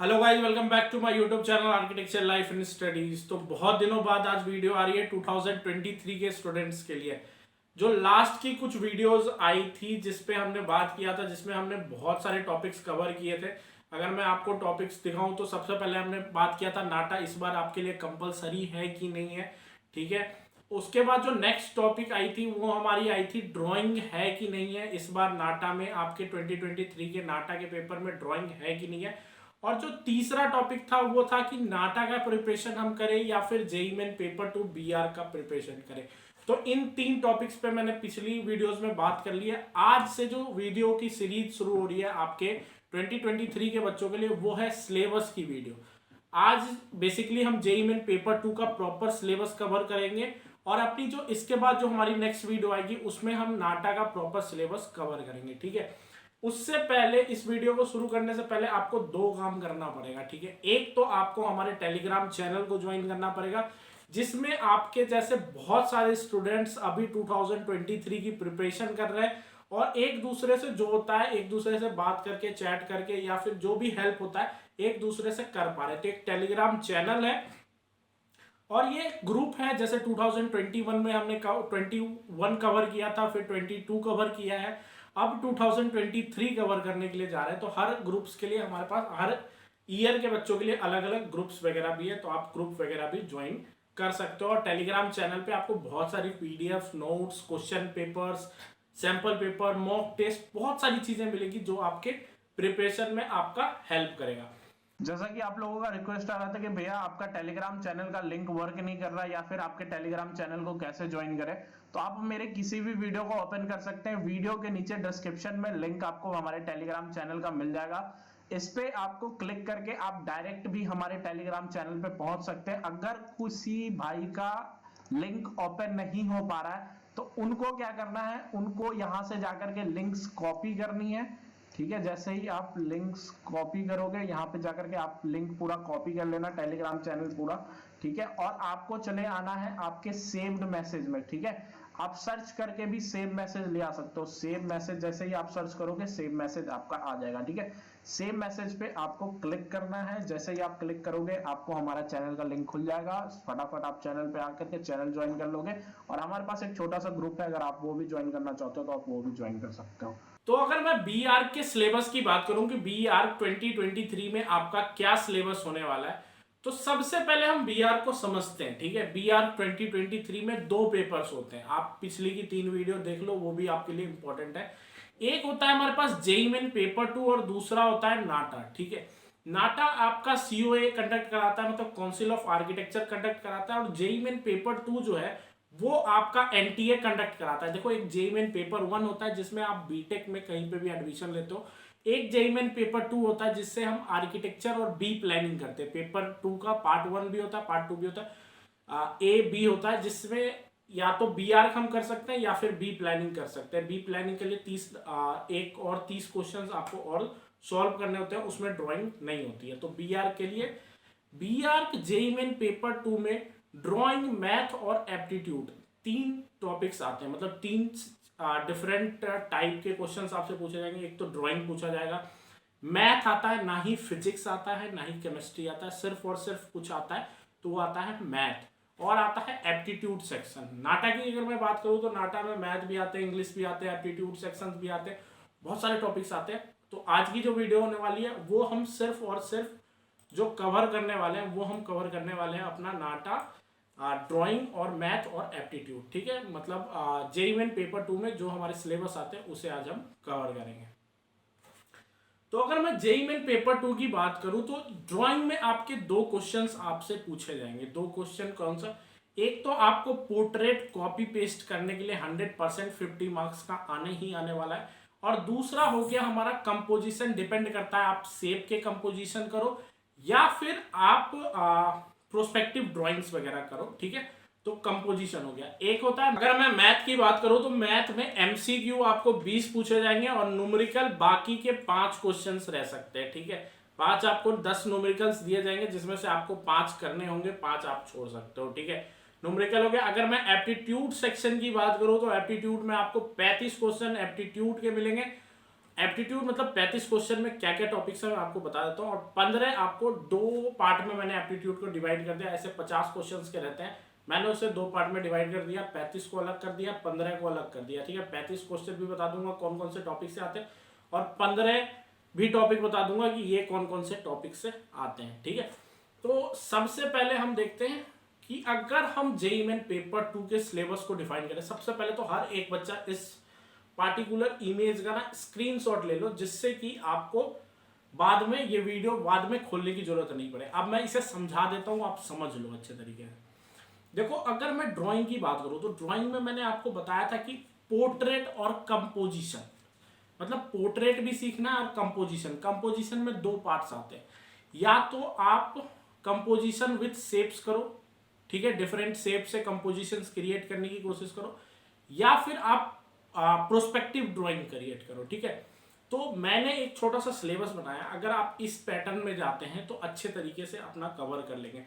Hello guys, welcome back to my YouTube channel architecture life in studies. तो बहुत दिनों बाद आज वीडियो आ रही है 2023 के स्टूडेंट्स के लिए। जो लास्ट की कुछ वीडियोस आई थी जिस पे हमने बात किया था, जिसमें हमने बहुत सारे टॉपिक्स कवर किए थे। अगर मैं आपको टॉपिक्स दिखाऊं तो सबसे पहले हमने बात किया था नाटा इस बार आपके लिए कंपलसरी है कि नहीं है। ठीक है। उसके बाद जो नेक्स्ट टॉपिक आई थी वो हमारी आई थी ड्राइंग है कि नहीं है इस बार नाटा में। आपके 2023 के नाटा के पेपर में ड्राइंग है कि नहीं है। और जो तीसरा टॉपिक था वो था कि नाटा का प्रिपरेशन हम करें या फिर JEE Main paper two B R का प्रिपरेशन करें। तो इन तीन टॉपिक्स पे मैंने पिछली वीडियोस में बात कर ली है। आज से जो वीडियो की सीरीज शुरू हो रही है आपके 2023 के बच्चों के लिए वो है सिलेबस की वीडियो। आज बेसिकली हम जेई मेन पेपर 2 का प्रॉपर सिलेबस कवर करेंगे और अपनी जो इसके बाद जो हमारी नेक्स्ट वीडियो आएगी उसमें हम नाटा का प्रॉपर सिलेबस कवर करेंगे। ठीक है। उससे पहले इस वीडियो को शुरू करने से पहले आपको दो काम करना पड़ेगा। ठीक है। एक तो आपको हमारे टेलीग्राम चैनल को ज्वाइन करना पड़ेगा जिसमें आपके जैसे बहुत सारे स्टूडेंट्स अभी 2023 की प्रिपरेशन कर रहे हैं और एक दूसरे से जो होता है एक दूसरे से बात करके चैट करके या फिर जो भी हेल्प होता है एक दूसरे से कर पा रहे। तो एक टेलीग्राम चैनल है और ये ग्रुप है। जैसे 2021 में हमने 21 कवर किया था, फिर 22 कवर किया है, अब 2023 कवर करने के लिए जा रहे हैं। तो हर ग्रुप्स के लिए हमारे पास हर ईयर के बच्चों के लिए अलग अलग ग्रुप्स वगैरह भी है, तो आप ग्रुप वगैरह भी ज्वाइन कर सकते हो। और टेलीग्राम चैनल पे आपको बहुत सारी PDF, notes, question papers, sample paper, mock test, बहुत सारी चीजें मिलेगी जो आपके प्रिपरेशन में आपका हेल्प करेगा। जैसा कि आप लोगों का रिक्वेस्ट आ रहा था कि भैया आपका टेलीग्राम चैनल का लिंक वर्क नहीं कर रहा या फिर आपके टेलीग्राम चैनल को कैसे ज्वाइन करें, तो आप मेरे किसी भी वीडियो को ओपन कर सकते हैं। वीडियो के नीचे डिस्क्रिप्शन में लिंक आपको हमारे टेलीग्राम चैनल का मिल जाएगा। इस पे आपको क्लिक करके आप डायरेक्ट भी हमारे टेलीग्राम चैनल पे पहुंच सकते हैं। अगर किसी भाई का लिंक ओपन नहीं हो पा रहा है तो उनको क्या करना है, उनको यहां से जाकर के लिंक्स कॉपी करनी है। ठीक है, जैसे ही आप लिंक्स कॉपी करोगे यहाँ पे जाकर के आप लिंक पूरा कॉपी कर लेना, टेलीग्राम चैनल पूरा। ठीक है, और आपको चले आना है आपके सेव्ड मैसेज में। ठीक है, आप सर्च करके भी सेव मैसेज ले आ सकते हो। सेव मैसेज जैसे ही आप सर्च करोगे सेव मैसेज आपका आ जाएगा। ठीक है, सेव मैसेज पे आपको क्लिक करना है। जैसे ही आप क्लिक करोगे आपको हमारा चैनल का लिंक खुल जाएगा। फटाफट आप चैनल पे आकर के चैनल ज्वाइन कर लोगे और हमारे पास एक छोटा सा ग्रुप है, अगर आप वो भी ज्वाइन करना चाहते हो तो आप वो भी ज्वाइन कर सकते हो। तो अगर मैं बी आर के सिलेबस की बात करूं कि बी आर 2023 में आपका क्या सिलेबस होने वाला है, तो सबसे पहले हम बी आर को समझते हैं। ठीक है, बी आर 2023 में दो पेपर्स होते हैं। आप पिछली की 3 वीडियो देख लो, वो भी आपके लिए इंपॉर्टेंट है। एक होता है हमारे पास जेई मेन पेपर 2 और दूसरा होता है नाटा। ठीक है, नाटा आपका सीओए कंडक्ट कराता है, मतलब काउंसिल ऑफ आर्किटेक्चर कंडक्ट कराता है, और जेई मेन पेपर 2 जो है वो आपका एनटीए कंडक्ट कराता है। देखो, एक जेई मेन पेपर 1 होता है जिसमें आप बीटेक में कहीं पे भी एडमिशन लेते हो। एक जेई मेन पेपर 2 होता है जिससे हम आर्किटेक्चर और बी प्लानिंग करते हैं। पेपर 2 का पार्ट 1 भी होता है, पार्ट 2 भी होता है, ए बी होता है, जिसमें या तो बी आर हम कर सकते हैं या फिर बी प्लानिंग कर सकते हैं। बी प्लानिंग के लिए 30 क्वेश्चन आपको और सॉल्व करने होते हैं, उसमें ड्राइंग नहीं होती है। तो बी आर के लिए B R JEE Main paper 2 में ड्राइंग, मैथ और एप्टीट्यूड 3 टॉपिक्स आते हैं, मतलब 3 डिफरेंट टाइप के क्वेश्चंस आपसे पूछे जाएंगे। एक तो ड्राइंग पूछा जाएगा, मैथ आता है, ना ही फिजिक्स आता है ना ही केमिस्ट्री आता है, सिर्फ और सिर्फ कुछ आता है तो वो आता है मैथ, और आता है एप्टीट्यूड सेक्शन। नाटा की अगर मैं बात करूँ तो नाटा में मैथ भी आते हैं, इंग्लिश भी आते हैं, एप्टीट्यूड सेक्शन भी आते हैं, बहुत सारे टॉपिक्स आते हैं। तो आज की जो वीडियो होने वाली है वो हम सिर्फ और सिर्फ जो कवर करने वाले हैं वो हम कवर करने वाले हैं अपना नाटा, ड्राइंग और मैथ और एप्टीट्यूड। ठीक है, मतलब जेई मेन पेपर 2 में जो हमारे सिलेबस आते हैं उसे आज हम कवर करेंगे। तो अगर मैं जेई मेन पेपर 2 की बात करूं तो ड्राइंग में आपके 2 क्वेश्चंस आपसे पूछे जाएंगे। 2 क्वेश्चन कौन सा? एक तो आपको पोर्ट्रेट कॉपी पेस्ट करने के लिए 100% 50 मार्क्स का आने ही आने वाला है, और दूसरा हो गया हमारा कंपोजिशन। डिपेंड करता है आप सेब के कंपोजिशन करो या फिर आप प्रोस्पेक्टिव ड्राइंग्स वगैरह करो। ठीक है, तो कंपोजिशन हो गया। एक होता है, अगर मैं मैथ की बात करूं तो मैथ में एमसीक्यू आपको 20 पूछे जाएंगे और न्यूमेरिकल बाकी के 5 क्वेश्चंस रह सकते हैं। ठीक है, 5 आपको 10 न्यूमेरिकल्स दिए जाएंगे जिसमें से आपको 5 करने होंगे, 5 आप छोड़ सकते हो। ठीक है, न्यूमेरिकल हो गया। अगर मैं एप्टीट्यूड सेक्शन की बात करूं तो एप्टीट्यूड में आपको 35 क्वेश्चन एप्टीट्यूड के मिलेंगे एप्टीट्यूड मतलब 35 क्वेश्चन में क्या क्या टॉपिक्स है मैं आपको बता देता हूँ, और 15 आपको दो पार्ट में मैंने एप्टीट्यूड को डिवाइड कर दिया। ऐसे 50 क्वेश्चंस के रहते हैं, मैंने उसे दो पार्ट में डिवाइड कर दिया, 35 को अलग कर दिया, 15 को अलग कर दिया, ठीक है। 35 क्वेश्चन भी बता दूंगा कौन कौन से टॉपिक से आते हैं, और 15 भी टॉपिक बता दूंगा कि ये कौन कौन से टॉपिक से आते हैं, ठीक है। तो सबसे पहले हम देखते हैं कि अगर हम जेईई मेन पेपर 2 के सिलेबस को डिफाइन करें, सबसे पहले तो हर एक बच्चा इस पार्टिकुलर इमेज का ना स्क्रीनशॉट ले लो, जिससे कि आपको बाद में ये वीडियो बाद में खोलने की जरूरत नहीं पड़े। अब मैं इसे समझा देता हूं, आप समझ लो अच्छे तरीके से। देखो, अगर मैं ड्राइंग की बात करूं तो ड्राइंग में मैंने आपको बताया था कि पोर्ट्रेट और कंपोजिशन, मतलब पोर्ट्रेट भी सीखना है और कंपोजिशन। कंपोजिशन में दो पार्ट्स आते हैं, या तो आप कंपोजिशन विद शेप्स करो, ठीक है, डिफरेंट शेप से कंपोजिशंस क्रिएट करने की कोशिश करो, या फिर आप प्रोस्पेक्टिव ड्राइंग क्रिएट करो, ठीक है। तो मैंने एक छोटा सा सिलेबस बनाया, अगर आप इस पैटर्न में जाते हैं तो अच्छे तरीके से अपना कवर कर लेंगे।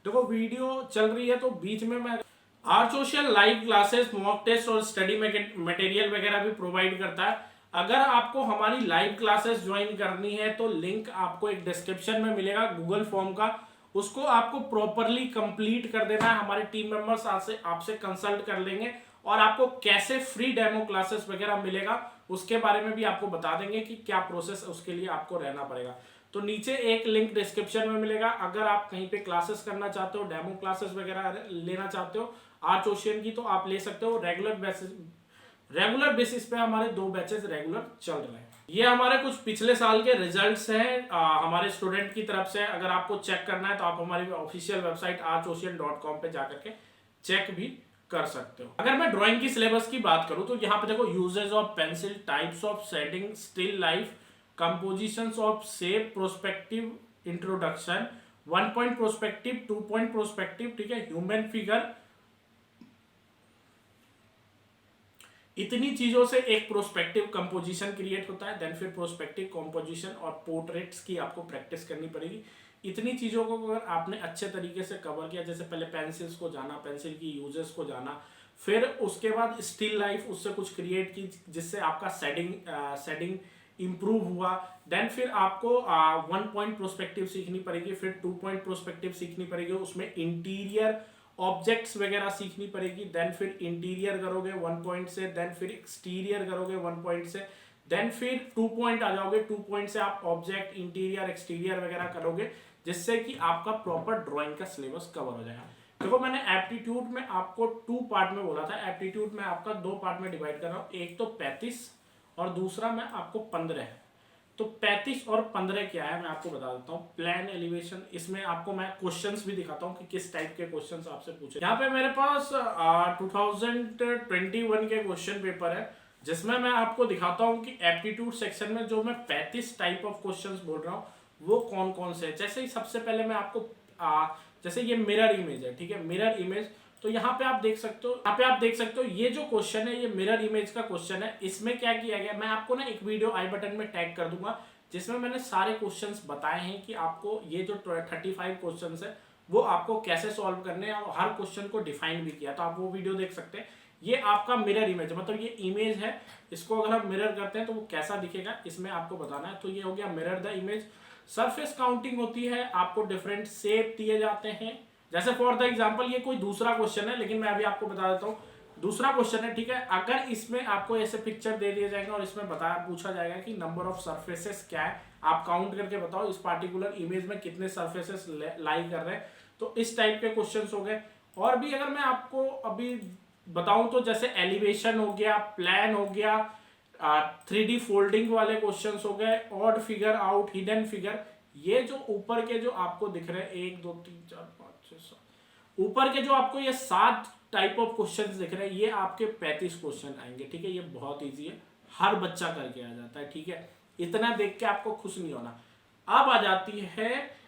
देखो, वीडियो चल रही है तो बीच में मैं आर social live classes, mock test और स्टडी मटेरियल वगैरह भी प्रोवाइड करता है। अगर आपको हमारी लाइव क्लासेस ज्वाइन करनी है तो लिंक आपको एक डिस्क्रिप्शन में मिलेगा गूगल फॉर्म का, उसको आपको प्रॉपरली कंप्लीट कर देना है। हमारे टीम मेंबर्स आपसे कंसल्ट कर लेंगे और आपको कैसे फ्री डेमो क्लासेस वगैरह मिलेगा उसके बारे में भी आपको बता देंगे कि क्या प्रोसेस उसके लिए आपको रहना पड़ेगा। तो नीचे एक लिंक डिस्क्रिप्शन में मिलेगा, अगर आप कहीं पे क्लासेस करना चाहते हो, डेमो क्लासेस वगैरह लेना चाहते हो आर्च ओशियन की, तो आप ले सकते हो। रेगुलर बेसिस पे हमारे 2 बैचेस रेगुलर चल रहे हैं। ये हमारे कुछ पिछले साल के रिजल्ट्स हैं हमारे स्टूडेंट की तरफ से। अगर आपको चेक करना है तो आप हमारी ऑफिशियल वेबसाइट archocean.com पे जाकर के चेक भी कर सकते हो। अगर मैं ड्राइंग की सिलेबस की बात करूं तो यहाँ पे देखो, usages of pencil, types of shading, still life, compositions of shape, prospective, introduction, 1 point prospective, 2 point prospective, ठीक है, ह्यूमन फिगर, इतनी चीजों से एक प्रोस्पेक्टिव कंपोजिशन क्रिएट होता है। देन फिर प्रोस्पेक्टिव कंपोजिशन और पोर्ट्रेट्स की आपको प्रैक्टिस करनी पड़ेगी। इतनी चीजों को अगर आपने अच्छे तरीके से कवर किया, जैसे पहले पेंसिल्स को जाना, पेंसिल की यूजेस को जाना, फिर उसके बाद स्टिल लाइफ, उससे कुछ क्रिएट की जिससे आपका शेडिंग इंप्रूव हुआ। देन फिर आपको 1 पॉइंट प्रोस्पेक्टिव सीखनी पड़ेगी, फिर 2 पॉइंट प्रोस्पेक्टिव सीखनी पड़ेगी, उसमें इंटीरियर ऑब्जेक्ट्स वगैरह सीखनी पड़ेगी। देन फिर इंटीरियर करोगे 1 पॉइंट से, देन फिर एक्सटीरियर करोगे 1 पॉइंट से, देन फिर 2 पॉइंट आ जाओगे, 2 पॉइंट से आप ऑब्जेक्ट, इंटीरियर, एक्सटीरियर वगैरह करोगे, जिससे कि आपका प्रॉपर ड्राइंग का सिलेबस कवर हो जाएगा। देखो, मैंने एप्टीट्यूड में आपको 2 पार्ट में बोला था, एप्टीट्यूड में आपका 2 पार्ट में डिवाइड कर रहा हूँ, एक तो 35 और दूसरा मैं आपको 15। तो 35 और 15 क्या है मैं आपको बता देता हूँ। प्लान एलिवेशन, इसमें आपको मैं क्वेश्चंस भी दिखाता हूँ कि किस टाइप के क्वेश्चंस आपसे पूछे। यहाँ पे मेरे पास 2021 के क्वेश्चन पेपर है, जिसमें मैं आपको दिखाता हूँ कि एप्टीट्यूड सेक्शन में जो मैं 35 टाइप ऑफ क्वेश्चंस बोल रहा हूँ वो कौन कौन से है। जैसे ही सबसे पहले मैं आपको जैसे ये मिरर इमेज है, ठीक है, मिरर इमेज, तो यहाँ पे आप देख सकते हो ये जो क्वेश्चन है ये मिरर इमेज का क्वेश्चन है। इसमें क्या किया गया, मैं आपको ना एक वीडियो आई बटन में टैग कर दूंगा जिसमें मैंने सारे क्वेश्चंस बताए हैं कि आपको ये जो 35 क्वेश्चंस है वो आपको कैसे सॉल्व करने हैं, और हर क्वेश्चन को डिफाइन भी किया, तो आप वो वीडियो देख सकते हैं। ये आपका मिरर इमेज है, मतलब ये इमेज है, इसको अगर हम मिरर करते हैं तो वो कैसा दिखेगा इसमें आपको बताना है। तो ये हो गया mirror the image. Surface counting होती है, आपको डिफरेंट शेप दिए जाते हैं। जैसे फॉर द एग्जांपल ये कोई दूसरा क्वेश्चन है, लेकिन मैं अभी आपको बता देता हूँ, दूसरा क्वेश्चन है, ठीक है। अगर इसमें आपको ऐसे पिक्चर दे दिए जाएंगे और इसमें पूछा जाएगा कि नंबर ऑफ सरफेसेस क्या है, आप काउंट करके बताओ इस पार्टिकुलर इमेज में कितने सरफेसेस लाई कर रहे हैं। तो इस टाइप के क्वेश्चंस हो गए। और भी अगर मैं आपको अभी बताऊं तो जैसे एलिवेशन हो गया, प्लान हो गया, 3D फोल्डिंग वाले क्वेश्चंस हो गए, odd figure out, hidden figure, ये जो ऊपर के जो आपको दिख रहे हैं 1 2 3 4 5 6 7 ऊपर के जो आपको ये 7 टाइप ऑफ क्वेश्चंस दिख रहे हैं, ये आपके 35 क्वेश्चन आएंगे, ठीक है। ये बहुत इजी है, हर बच्चा करके आ जाता है, ठीक है। इतना देख के आपको खुश नहीं होना। अब आ जाती है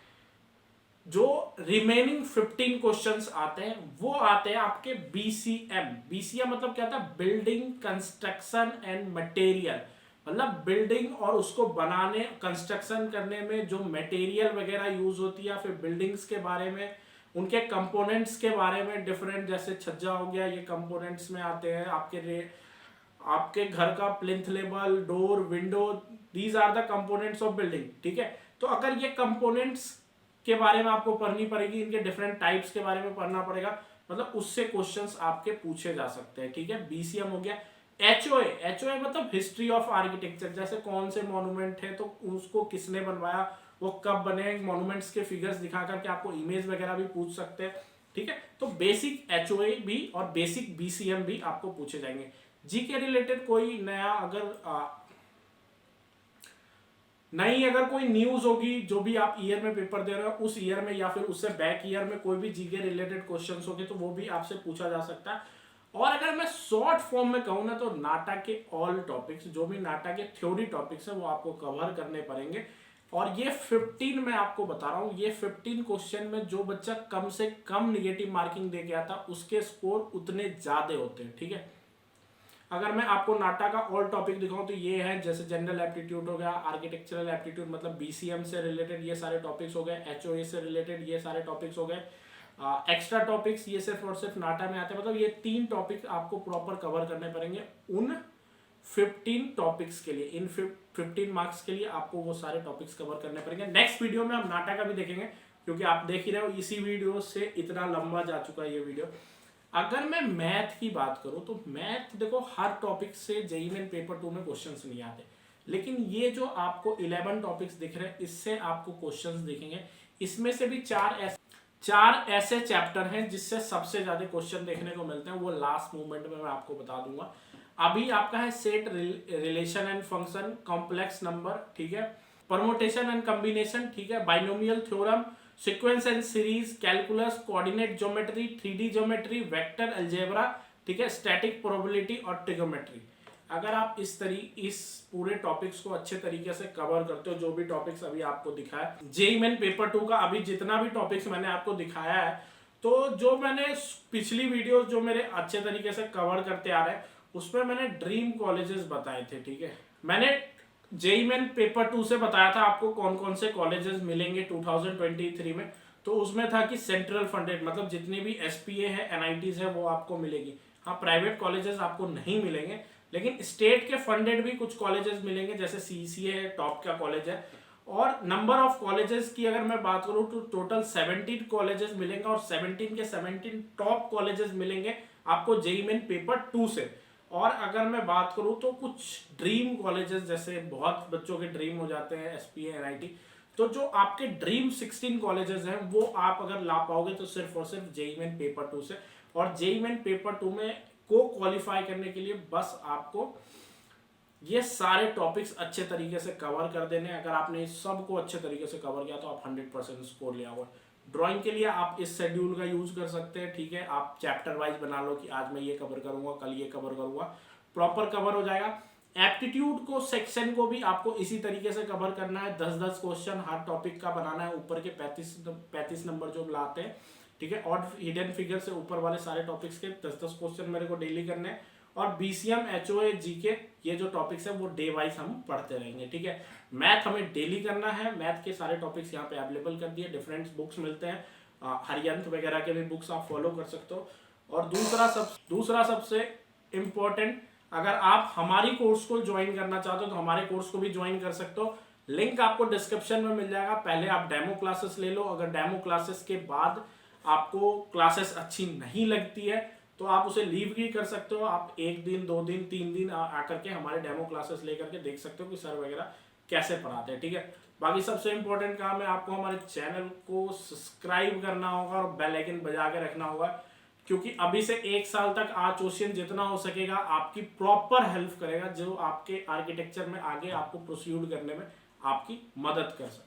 जो रिमेनिंग 15 क्वेश्चंस आते हैं, वो आते हैं आपके BCM। BCM मतलब क्या था, बिल्डिंग, कंस्ट्रक्शन एंड मटेरियल, मतलब बिल्डिंग और उसको बनाने, कंस्ट्रक्शन करने में जो मटेरियल वगैरह यूज होती है, फिर बिल्डिंग्स के बारे में, उनके कंपोनेंट्स के बारे में, डिफरेंट, जैसे छज्जा हो गया, ये कंपोनेंट्स में आते हैं आपके आपके घर का plinth level, door, window, these are the components of building, ठीक है। तो अगर ये कंपोनेंट्स के बारे में आपको पढ़नी पड़ेगी, इनके डिफरेंट टाइप्स के बारे में पढ़ना पड़ेगा, मतलब उससे क्वेश्चंस आपके पूछे जा सकते हैं, ठीक है। बीसीएम हो गया। एचओए मतलब हिस्ट्री ऑफ आर्किटेक्चर, जैसे कौन से मॉन्यूमेंट है तो उसको किसने बनवाया, वो कब बने, मॉन्यूमेंट्स के फिगर्स दिखा करके आपको इमेज वगैरह भी पूछ सकते हैं, ठीक है। तो बेसिक एचओए भी और बेसिक बीसीएम भी आपको पूछे जाएंगे। जी के रिलेटेड कोई नया अगर कोई न्यूज होगी जो भी आप ईयर में पेपर दे रहे हो उस ईयर में या फिर उससे बैक ईयर में कोई भी जीके रिलेटेड क्वेश्चंस होंगे तो वो भी आपसे पूछा जा सकता है। और अगर मैं शॉर्ट फॉर्म में कहूँ ना तो नाटा के ऑल टॉपिक्स, जो भी नाटा के थ्योरी टॉपिक्स है वो आपको कवर करने पड़ेंगे। और ये 15 मैं आपको बता रहा हूँ, ये 15 क्वेश्चन में जो बच्चा कम से कम निगेटिव मार्किंग दे के आता उसके स्कोर उतने ज्यादा होते हैं, ठीक है। अगर मैं आपको नाटा का ऑल टॉपिक दिखाऊं तो ये है, जैसे जनरल एप्टीट्यूड हो गया, आर्किटेक्चरल एप्टीट्यूड मतलब बीसीएम से रिलेटेड ये सारे टॉपिक्स हो गए, एचओए से रिलेटेड ये सारे टॉपिक्स हो गए, एक्स्ट्रा टॉपिक्स ये सिर्फ और सिर्फ नाटा में आते हैं। मतलब ये 3 टॉपिक आपको प्रॉपर कवर करने पड़ेंगे उन 15 टॉपिक्स के लिए, इन 15 मार्क्स के लिए आपको वो सारे टॉपिक्स कवर करने पड़ेंगे। नेक्स्ट वीडियो में हम नाटा का भी देखेंगे, क्योंकि आप देख ही रहे हो इसी वीडियो से इतना लंबा जा चुका है ये वीडियो। अगर मैं मैथ की बात करूं तो मैथ देखो हर टॉपिक से जेईई मेन पेपर 2 में क्वेश्चंस नहीं आते, लेकिन ये जो आपको 11 टॉपिक्स दिख रहे हैं इससे आपको क्वेश्चंस दिखेंगे। इसमें से भी 4 ऐसे चैप्टर हैं जिससे सबसे ज्यादा क्वेश्चन देखने को मिलते हैं, वो लास्ट मोमेंट में मैं आपको बता दूंगा। अभी आपका है set, relation and function, complex number, ठीक है, परमुटेशन एंड कॉम्बिनेशन, ठीक है, binomial theorem, sequence and series, calculus, coordinate geometry, 3D geometry, vector algebra, ठीक है, स्टैटिक प्रोबेबिलिटी और ट्रिग्नोमेट्री। अगर आप इस पूरे टॉपिक्स को अच्छे तरीके से कवर करते हो, जो भी टॉपिक्स अभी आपको दिखाया जेईई मेन पेपर 2 का, अभी जितना भी टॉपिक्स मैंने आपको दिखाया है, तो जो मैंने पिछली वीडियो जो मेरे अच्छे तरीके से कवर करते आ रहे हैं उसमें मैंने ड्रीम कॉलेजेस बताए थे, ठीक है। मैंने जेईई मेन पेपर 2 से बताया था आपको कौन कौन से कॉलेजेस मिलेंगे 2023 में, तो उसमें था कि सेंट्रल फंडेड मतलब जितनी भी एसपीए है, एनआईटीज है, वो आपको मिलेगी। हाँ, प्राइवेट कॉलेजेस आपको नहीं मिलेंगे, लेकिन स्टेट के फंडेड भी कुछ कॉलेजेस मिलेंगे, जैसे सीसीए है, टॉप का कॉलेज है। और नंबर ऑफ कॉलेजेस की अगर मैं बात करूं तो टोटल 17 कॉलेजेस मिलेंगे, और 17 के 17 टॉप कॉलेजेस मिलेंगे आपको जेईई मेन पेपर 2 से। और अगर मैं बात करूं तो कुछ ड्रीम कॉलेजेस, जैसे बहुत बच्चों के ड्रीम हो जाते हैं एसपीए, एनआईटी, तो जो आपके ड्रीम 16 कॉलेजेस हैं वो आप अगर ला पाओगे तो सिर्फ और सिर्फ जेईई मेन पेपर 2 से। और जेईई मेन पेपर 2 में को क्वालिफाई करने के लिए बस आपको ये सारे टॉपिक्स अच्छे तरीके से कवर कर देने। अगर आपने इस सब को अच्छे तरीके से कवर किया तो आप 100% स्कोर ले आओगे। ड्राइंग के लिए आप इस शेड्यूल का यूज कर सकते हैं, ठीक है। आप चैप्टर वाइज बना लो कि आज मैं ये कवर करूंगा, कल ये कवर करूंगा, प्रॉपर कवर हो जाएगा। एप्टीट्यूड को सेक्शन को भी आपको इसी तरीके से कवर करना है, 10-10 क्वेश्चन हर टॉपिक का बनाना है, ऊपर के 35 नंबर जो लाते हैं, ठीक है। और हिडन फिगर से ऊपर वाले सारे टॉपिक्स के 10-10 क्वेश्चन मेरे को डेली करने हैं। और बीसीएम, एचओए, जीके, ये जो टॉपिक्स है वो डे वाइज हम पढ़ते रहेंगे, ठीक है। मैथ हमें डेली करना है, मैथ के सारे टॉपिक्स यहाँ पे अवेलेबल कर दिए, डिफरेंट बुक्स मिलते हैं, हरियंत वगैरह के भी बुक्स आप फॉलो कर सकते हो। और दूसरा सबसे इम्पोर्टेंट, अगर आप हमारी कोर्स को ज्वाइन करना चाहते हो तो हमारे कोर्स को भी ज्वाइन कर सकते हो, लिंक आपको डिस्क्रिप्शन में मिल जाएगा। पहले आप डेमो क्लासेस ले लो, अगर डेमो क्लासेस के बाद आपको क्लासेस अच्छी नहीं लगती है तो आप उसे लीव भी कर सकते हो। आप 1 दिन, 2 दिन, 3 दिन आकर के हमारे डेमो क्लासेस लेकर के देख सकते हो कि सर वगैरह कैसे पढ़ाते हैं, ठीक है। बाकी सबसे इंपॉर्टेंट काम है, आपको हमारे चैनल को सब्सक्राइब करना होगा और बेल आइकन बजा के रखना होगा, क्योंकि अभी से 1 साल तक आचोशियन जितना हो सकेगा आपकी प्रॉपर हेल्प करेगा, जो आपके आर्किटेक्चर में आगे आपको प्रोसीड करने में आपकी मदद कर सकता है।